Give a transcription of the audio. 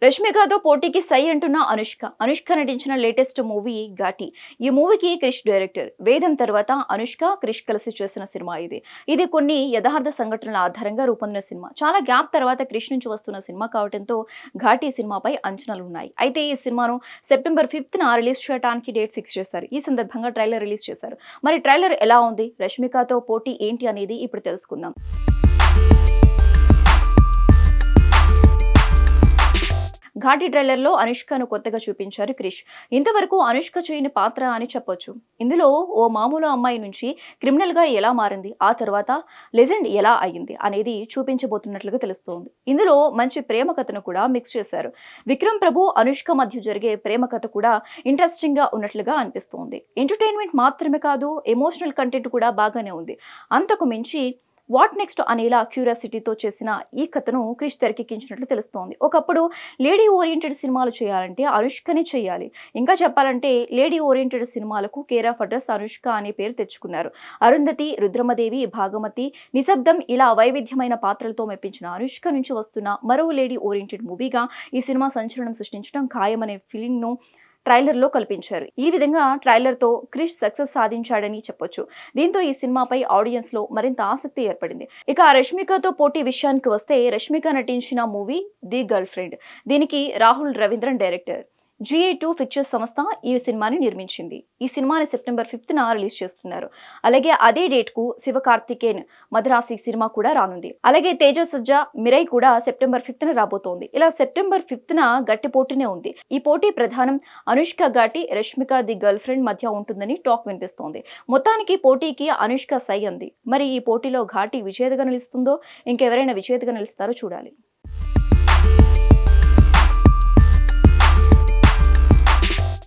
రష్మికతో పోటీకి సై అంటున్న అనుష్క నటించిన లేటెస్ట్ మూవీ ఘాటి. ఈ మూవీకి క్రిష్ డైరెక్టర్. వేదం తర్వాత అనుష్క క్రిష్ కలిసి చేసిన సినిమా ఇది కొన్ని యథార్థ సంఘటనల ఆధారంగా రూపొందిన సినిమా. చాలా గ్యాప్ తర్వాత క్రిష్ నుంచి వస్తున్న సినిమా కావడంతో ఘాటి సినిమాపై అంచనాలు ఉన్నాయి. అయితే ఈ సినిమాను సెప్టెంబర్ 5th రిలీజ్ చేయడానికి డేట్ ఫిక్స్ చేశారు. ఈ సందర్భంగా ట్రైలర్ రిలీజ్ చేశారు. మరి ట్రైలర్ ఎలా ఉంది, రష్మికతో పోటీ ఏంటి అనేది ఇప్పుడు తెలుసుకుందాం. ఘాటి ట్రైలర్లో అనుష్కను కొత్తగా చూపించారు క్రిష్. ఇంతవరకు అనుష్క చేయని పాత్ర అని చెప్పొచ్చు. ఇందులో ఓ మామూలు అమ్మాయి నుంచి క్రిమినల్గా ఎలా మారింది, ఆ తర్వాత లెజెండ్ ఎలా అయ్యింది అనేది చూపించబోతున్నట్లుగా తెలుస్తోంది. ఇందులో మంచి ప్రేమ కథను కూడా మిక్స్ చేశారు. విక్రమ్ ప్రభు అనుష్క మధ్య జరిగే ప్రేమ కథ కూడా ఇంట్రెస్టింగ్ గా ఉన్నట్లుగా అనిపిస్తోంది. ఎంటర్టైన్మెంట్ మాత్రమే కాదు, ఎమోషనల్ కంటెంట్ కూడా బాగానే ఉంది. అంతకు మించి వాట్ నెక్స్ట్ అనేలా క్యూరియాసిటీతో చేసిన ఈ కథను క్రిష్ తెరకెక్కించినట్లు తెలుస్తోంది. ఒకప్పుడు లేడీ ఓరియంటెడ్ సినిమాలు చేయాలంటే అనుష్కనే చేయాలి. ఇంకా చెప్పాలంటే లేడీ ఓరియంటెడ్ సినిమాలకు కేర్ ఆఫ్ అడ్రస్ అనుష్క అనే పేరు తెచ్చుకున్నారు. అరుంధతి, రుద్రమదేవి, భాగమతి, నిశ్శబ్దం ఇలా వైవిధ్యమైన పాత్రలతో మెప్పించిన అనుష్క నుంచి వస్తున్న మరో లేడీ ఓరియంటెడ్ మూవీగా ఈ సినిమా సంచలనం సృష్టించడం ఖాయమనే ఫీలింగ్ను ట్రైలర్లో కల్పించారు. ఈ విధంగా ట్రైలర్తో క్రిష్ సక్సెస్ సాధించాడని చెప్పొచ్చు. దీంతో ఈ సినిమాపై ఆడియన్స్ లో మరింత ఆసక్తి ఏర్పడింది. ఇక రష్మికతో పోటీ విషయానికి వస్తే, రష్మిక నటించిన మూవీ ది గర్ల్ ఫ్రెండ్. దీనికి Rahul Ravindran director. GA2 pictures సంస్థ ఈ సినిమాని నిర్మించింది. ఈ సినిమాని సెప్టెంబర్ 5th రిలీజ్ చేస్తున్నారు. అలాగే అదే డేట్ కు శివకార్తికేయన్ మద్రాసి సినిమా కూడా రానుంది. అలాగే తేజ సజ్జా మిరై కూడా సెప్టెంబర్ 5th రాబోతోంది. ఇలా సెప్టెంబర్ 5th గట్టి పోటీనే ఉంది. ఈ పోటీ ప్రధానం Anushka Ghaati, Rashmika the girlfriend మధ్య ఉంటుందని టాక్ వినిపిస్తోంది. మొత్తానికి పోటీకి అనుష్క సై అంది. మరి ఈ పోటీలో ఘాటి విజేతగా నిలుస్తుందో, ఇంకెవరైనా విజేతగా నిలుస్తారో చూడాలి.